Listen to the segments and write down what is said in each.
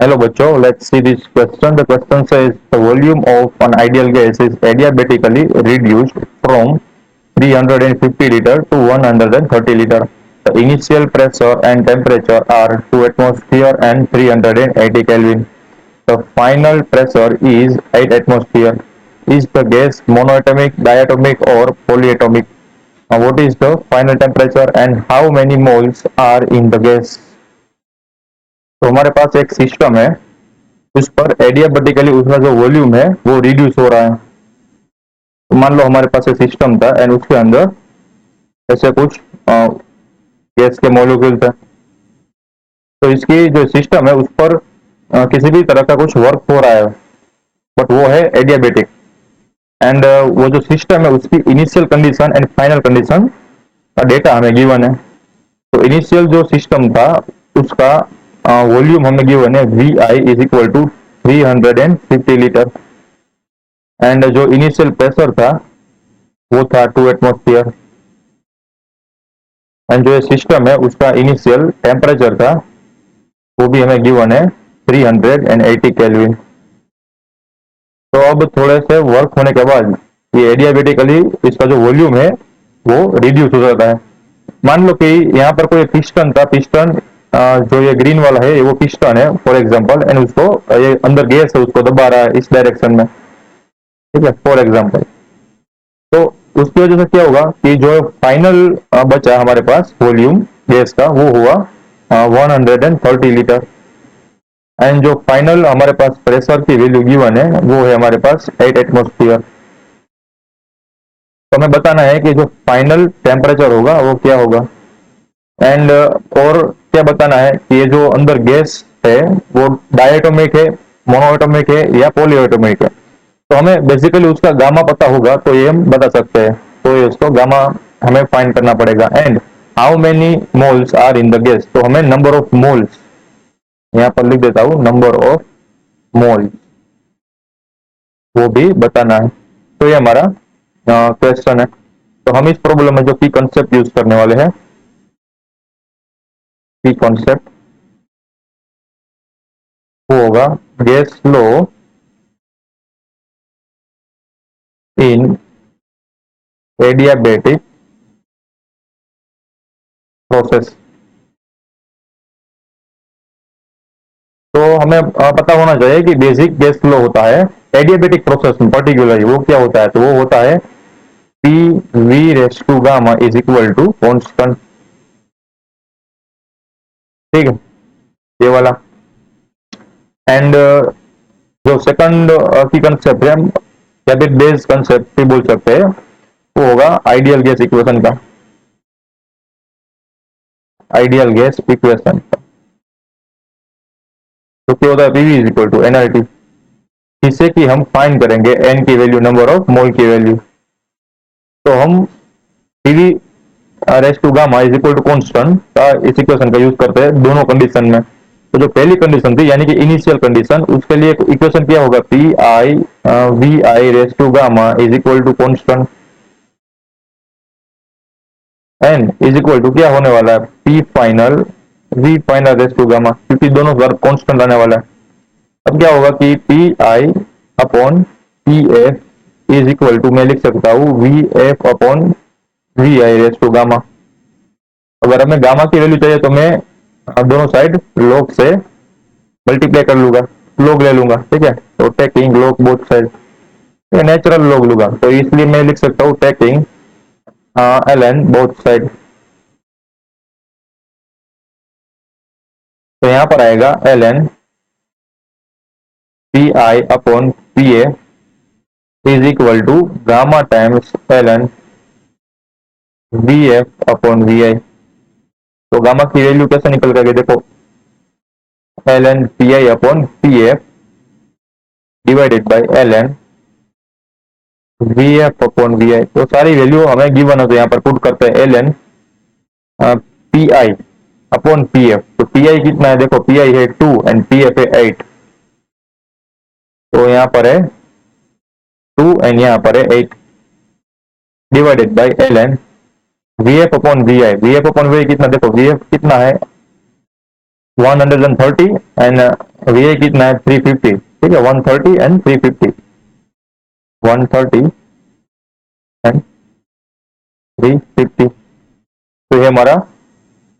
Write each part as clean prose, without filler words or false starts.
Hello, Bacho. Let's see this question. The question says the volume of an ideal gas is adiabatically reduced from 350 liter to 130 liter. The initial pressure and temperature are 2 atmosphere and 380 Kelvin. The final pressure is 8 atmosphere. Is the gas monoatomic, diatomic or polyatomic? What is the final temperature and how many moles are in the gas? तो हमारे पास एक system है, उस पर adiabatically उसका जो volume है वो रिड्यूस हो रहा है। तो मान लो हमारे पास एक सिस्टम था एंड उसके अंदर ऐसे कुछ गैस के मॉलिक्यूल थे। तो इसकी जो सिस्टम है उस पर किसी भी तरह का कुछ वर्क हो रहा है, बट वो है एडियाबेटिक। एंड वो जो सिस्टम है उसकी initial condition and final condition का डेटा हमें गिवन है। तो इनिशियल जो सिस्टम था उसका वॉल्यूम हमें गिवन है V I is equal to 350 litre and जो इनिशियल प्रेशर था वो था 2 एटमॉस्फेयर एंड जो सिस्टम है उसका इनिशियल टेम्परेचर था वो भी हमें गिवन है 380 केल्विन। तो अब थोड़े से वर्क होने के बाद ये एडियाबेटिकली इसका जो वॉल्यूम है वो रिड्यूस हो जाता है। मान लो कि यहाँ पर कोई पिस्टन था, पिस्टन जो ये ग्रीन वाला है वो पिस्टन है फॉर एग्जांपल, एंड उसको ये अंदर गैस है उसको दबा रहा है इस डायरेक्शन में, ठीक है, फॉर एग्जांपल। तो उसकी वजह से क्या होगा कि जो फाइनल बचा हमारे पास वॉल्यूम गैस का वो हुआ 130 लीटर एंड जो फाइनल हमारे पास प्रेशर की वैल्यू गिवन है वो है हमारे पास 8 एटमॉस्फेयर। तो हमें बताना है कि जो फाइनल टेम्परेचर होगा वो क्या होगा एंड और क्या बताना है कि ये जो अंदर गैस है वो डायटोमिक है, मोनोएटोमिक है या पॉलीएटोमिक है। तो हमें बेसिकली उसका गामा पता होगा तो ये हम बता सकते हैं। तो ये उसको गामा हमें फाइंड करना पड़ेगा and how many moles are in the gas. तो हमें नंबर ऑफ मोल्स यहाँ पर लिख देता हूँ, नंबर ऑफ मोल्स वो भी बताना है। तो ये हमारा क्वेश्चन है। तो हम इस प्रॉब्लम में जो की कॉन्सेप्ट यूज करने वाले हैं, की कॉन्सेप्ट वो होगा गैस लो इन एडियाबेटिक प्रोसेस। तो हमें पता होना चाहिए कि बेसिक गैस फ्लो होता है एडियाबेटिक प्रोसेस में, पर्टिकुलरली वो क्या होता है। तो वो होता है P V raise to gamma is equal to constant, ठीक है, ये वाला। एंड जो सेकंड की कंसेप्ट है या फिर बेस कंसेप्ट भी बोल सकते हैं, वो होगा आइडियल गैस इक्वेशन का, आइडियल गैस इक्वेशन। तो क्या होता है PV is equal to NRT, जिससे कि हम फाइंड करेंगे एन की वैल्यू, नंबर ऑफ मोल की वैल्यू। तो हम PV raise to gamma is equal to constant का इस इक्वेशन का यूज करते हैं दोनों कंडीशन में। तो जो पहली कंडीशन थी यानी कि इनिशियल कंडीशन, उसके लिए इक्वेशन क्या होगा, P I V I raise to gamma is equal to constant N is equal to क्या होने वाला है, P final V final raise to gamma, क्योंकि दोनों बार कॉन्स्टेंट आने वाला है। अब क्या होगा कि P I upon P F is equal to, मैं लिख सकता हूँ V F upon V I raise to gamma. अगर हमें गामा की वैल्यू चाहिए तो मैं दोनों साइड लॉग से मल्टीप्लाई कर लूंगा, लॉग ले लूंगा, ठीक है। तो taking log both side, natural log लूंगा, तो इसलिए मैं लिख सकता हूँ taking L N both side. तो यहाँ पर आएगा L N P I upon P A is equal to gamma times L N V F upon V I. तो गामा की वैल्यू कैसे निकल करके देखो, L N P I upon P F divided by L N V F upon V I. तो सारी value हमें given हो, तो यहाँ पर पुट करते हैं L N P I upon P F. तो पी आई कितना है देखो, पी आई है 2 एंड पी एफ है 8। तो यहाँ पर है 2 एंड यहाँ पर है 8 divided by L N V F upon V I. V F upon V I कितना देखो, वी एफ कितना है 130 एंड वी कितना है 350, ठीक है, 130 एंड 350, 130 एंड 350। तो ये हमारा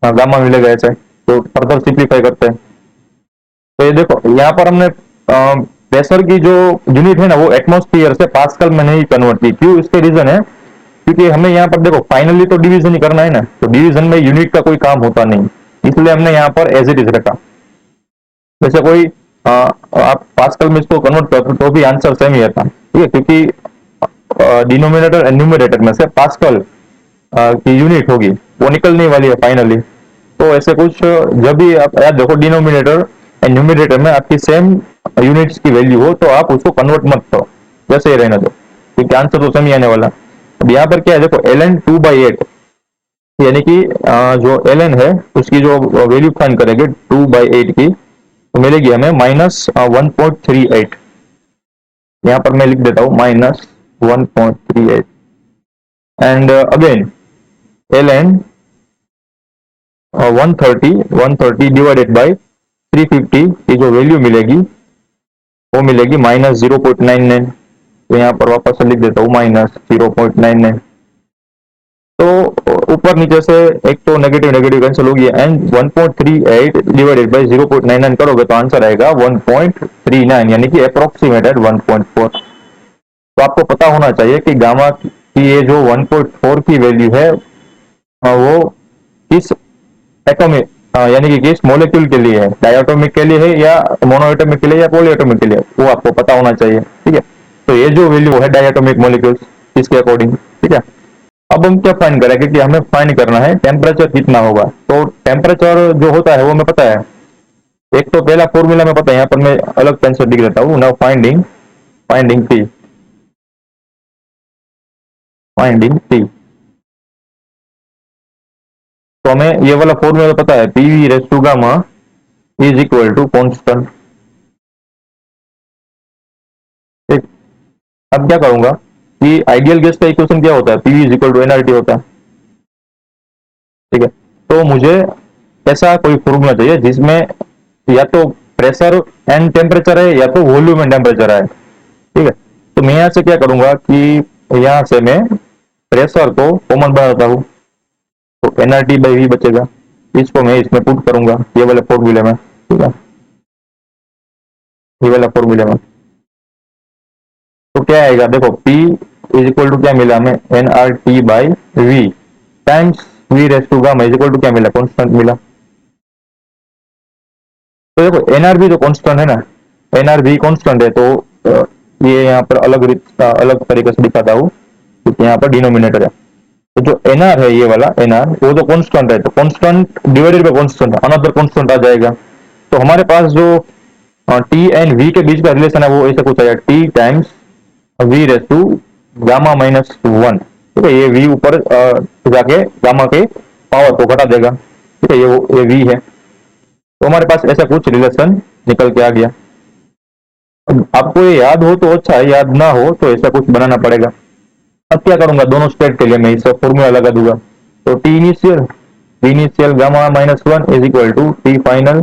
गामा मिलेगा ऐसे। तो फर्दर सिंप्लीफाई करते हैं। तो ये देखो यहाँ पर हमने प्रेशर की जो यूनिट है ना वो एटमॉस्फेयर से पास्कल में नहीं कन्वर्ट की। क्यों? इसके रीजन है क्योंकि हमें यहाँ पर देखो फाइनली तो डिवीजन ही करना है ना, तो डिवीजन में यूनिट का कोई काम होता नहीं, इसलिए हमने यहाँ पर एज इट इज रखा। जैसे कोई आप पास्कल में इसको कन्वर्ट करते तो भी आंसर सेम ही आता, ठीक है, क्योंकि डिनोमिनेटर एंड न्यूमरेटर में से पास्कल की यूनिट होगी वो निकलने वाली है फाइनली। तो ऐसे कुछ जब भी आप याद रखो डिनोमिनेटर एंड न्यूमरेटर में आपकी सेम यूनिट्स की वैल्यू हो तो आप उसको कन्वर्ट मत करो, जैसे ही रहने दो, क्योंकि आंसर तो सेम ही आने वाला। अब यहाँ पर क्या है देखो ln 2/8, यानी कि जो ln है उसकी जो वैल्यू फाइंड करेंगे 2/8 की, तो मिलेगी हमें -1.38। यहाँ पर मैं लिख देता हूँ -1.38 and again ln 130 divided by 350 की जो वैल्यू मिलेगी वो मिलेगी -0.99। तो यहाँ पर वापस से लिख देता हूँ -0.99। तो ऊपर नीचे से एक तो नेगेटिव नेगेटिव कैंसिल होगी एंड 1.38 डिवाइडेड बाई 0.99 करोगे तो आंसर आएगा 1.39, यानी कि अप्रोक्सीमेटेड 1.4। तो आपको पता होना चाहिए कि गामा की ये जो 1.4 की वैल्यू है वो किस एटॉमिक यानी कि किस मॉलिक्यूल के लिए है, डायटोमिक के लिए है या मोनोएटॉमिक के लिए या पॉलीएटॉमिक के लिए, वो आपको पता होना चाहिए, ठीक है। तो ये जो वैल्यू है डायटोमिक मॉलिक्यूल्स इसके अकॉर्डिंग, ठीक है। अब हम क्या फाइंड करेंगे कि हमें फाइंड करना है टेम्परेचर कितना होगा। तो टेम्परेचर जो होता है वो हमें पता है, एक तो पहला फॉर्मूला में पता है, यहाँ पर मैं अलग पेन से लिख देता हूँ। Now finding finding T, finding T। तो हमें ये वाला फॉर्मूला पता है, PV raise to gamma is equal to constant. ठीक, अब क्या करूंगा कि आइडियल गैस का इक्वेशन क्या होता है, PV is equal to nRT होता है, ठीक है। तो मुझे ऐसा कोई फॉर्मूला चाहिए जिसमें या तो प्रेशर एंड टेम्परेचर है या तो वॉल्यूम एंड टेम्परेचर है, ठीक है। तो मैं यहाँ से क्या करूंगा कि यहाँ से मैं प्रेशर को कॉमन बनाता हूँ, तो nRT/V बचेगा, इसको मैं इसमें पुट करूंगा ये वाले फॉर्मूले में, ठीक है, ये वाला फॉर्मूले में। तो क्या आएगा देखो P इज इक्वल टू क्या मिला हमें, nRT/V times V raise to gamma is equal to क्या मिला, कांस्टेंट मिला। तो देखो एनआरबी जो कांस्टेंट है ना, एनआरबी कांस्टेंट है, तो ये यहाँ पर अलग तरीके से दिखाता हूँ क्योंकि यहाँ पर डिनोमिनेटर है। तो जो एनआर है ये वाला एनआर वो तो कांस्टेंट है, तो constant divided by constant another constant आ जाएगा। तो हमारे पास जो टी एंड वी के बीच का रिलेशन है वो ऐसे कुछ आएगा, T times V raise to gamma -1, ठीक है। ये वी ऊपर जाके गामा के पावर को घटा देगा, ठीक है, ये वी है। तो हमारे पास ऐसा कुछ रिलेशन निकल के आ गया। अब आपको ये याद हो तो अच्छा है, याद ना हो तो ऐसा कुछ बनाना पड़ेगा। अब क्या करूंगा, दोनों स्टेट के लिए मैं इसका फॉर्मूला लगा दूंगा। तो T initial gamma -1 is equal to T final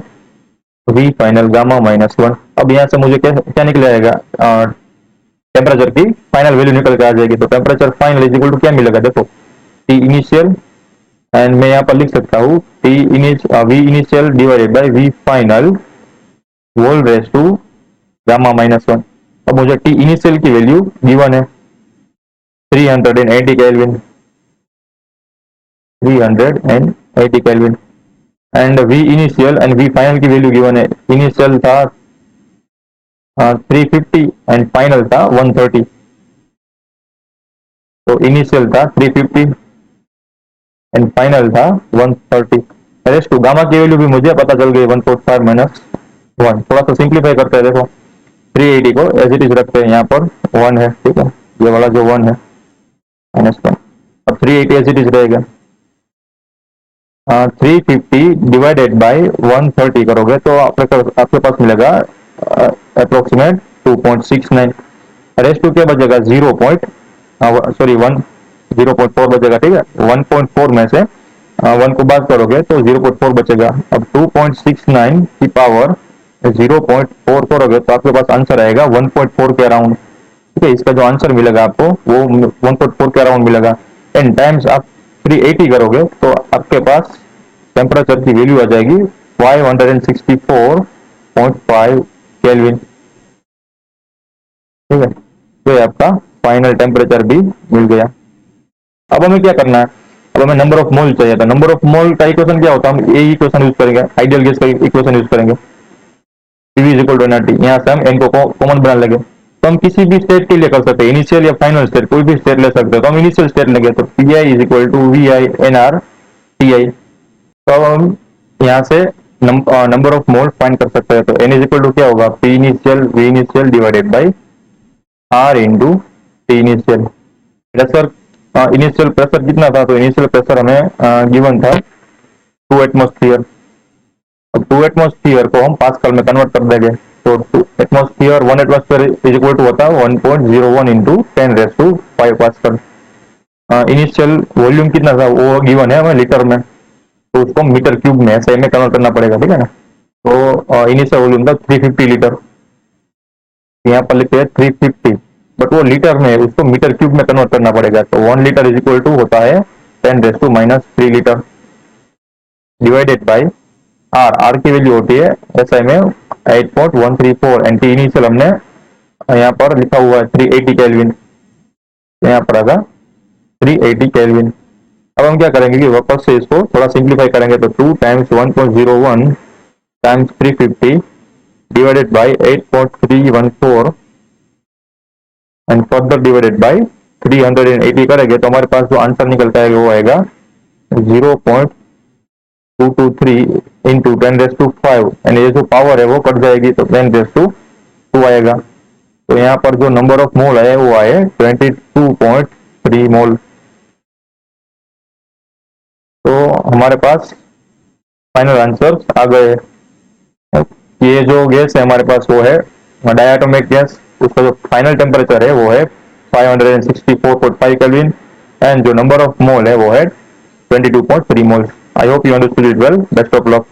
V final gamma -1। अब यहाँ से मुझे क्या क्या निकल आएगा, टेम्परेचर की फाइनल वैल्यू निकल के आ जाएगी। तो temperature final is equal to क्या मिलेगा देखो, टी इनिशियल एंड मैं यहाँ पर लिख सकता हूँ V initial divided by V final whole raise to gamma -1। अब मुझे टी इनिशियल की वैल्यू गिवन है 380 kelvin, 380 kelvin and V initial and V final की वैल्यू गिवन है, इनिशियल था 350 एंड फाइनल था 130। तो इनिशियल था 350 एंड फाइनल था 130। रेज़ टू गामा की वैल्यू भी मुझे पता चल गई 1.5 - 1। थोड़ा सा सिंप्लीफाई करते हैं, देखो 380 को एज इट इज रखते हैं, यहाँ पर 1 है, ठीक है, ये वाला जो 1 है -1। अब 380 एज इट इज रहेगा। 350 डिवाइडेड बाई 130 करोगे तो आपके पास मिलेगा अप्रोक्सीमेट 2.69। रेज़ टू क्या बचेगा 0.4 बचेगा, ठीक है। 1.4 में से 1 को बात करोगे तो 0.4 बचेगा। अब 2.69 की पावर 0.4 करोगे तो आपके पास आंसर आएगा 1.4 के अराउंड। ठीक है, इसका जो आंसर मिलेगा आपको वो 1.4 के अराउंड मिलेगा। एंड टाइम्स आप 380 करोगे तो आपके पास टेम्परेचर की वैल्यू आ जाएगी 564.5 केल्विन। ठीक है, तो ये आपका फाइनल टेम्परेचर भी मिल गया। अब हमें क्या करना है, अब हमें नंबर ऑफ मोल चाहिए। था नंबर ऑफ मोल का इक्वेशन क्या होता है, हम यही इक्वेशन यूज करेंगे, आइडियल गैस का इक्वेशन यूज करेंगे, PV is equal to NRT. यहाँ से हम एन को कॉमन बना लेंगे तो हम किसी भी स्टेट के लिए कर सकते हैं, इनिशियल या फाइनल स्टेट, कोई भी स्टेट ले सकते हैं। तो हम इनिशियल स्टेट लेंगे तो P I is equal to V I N R T I. तो अब हम यहाँ से नंबर ऑफ मोल फाइंड कर सकते हैं। तो एन इज इक्वल टू क्या होगा, P initial V initial divided by R into T initial. Pressure, initial pressure कितना था, तो इनिशियल प्रेशर हमें गिवन था 2 एटमोस्फियर। अब 2 एटमोस्फियर को हम पास्कल में कन्वर्ट कर देंगे तो 2 atmosphere 1 atmosphere is equal to होता है 1.01 इंटू 10⁵ पास्कल। इनिशियल वॉल्यूम कितना था वो गिवन है हमें लीटर में, तो उसको मीटर क्यूब में ऐसे में कन्वर्ट करना पड़ेगा। ठीक है ना, तो इनिशियल वॉल्यूम था 350 लीटर, यहाँ पर लिखते हैं 350, बट वो लीटर में, उसको मीटर क्यूब में कन्वर्ट करना पड़ेगा। तो 1 लीटर इज इक्वल टू होता है 10⁻³ litre divided by R. R की वैल्यू होती है एसआई में 8.134 एंड टी इनिशियल हमने यहाँ पर लिखा हुआ है 380 केल्विन, यहाँ पर आगा 380 केल्विन। अब हम क्या करेंगे कि वापस से इसको थोड़ा सिंप्लीफाई करेंगे तो 2 times 1.01 times 350 divided by 8.314 and further divided by 380 करेंगे तो हमारे पास जो आंसर निकलता है वो आएगा 0.223 इंटू 10⁵ एंड ये जो पावर है वो कट जाएगी तो 10⁵2 आएगा। तो यहाँ पर जो नंबर ऑफ मोल है वो आए 22.3 मोल। तो हमारे पास फाइनल आंसर आ गए। ये जो गैस है हमारे पास वो है डायटोमिक गैस, उसका जो फाइनल टेम्परेचर है वो है 564.5 केल्विन एंड जो नंबर ऑफ मोल है वो है 22.3 mole. I hope you understood it well. Best of luck.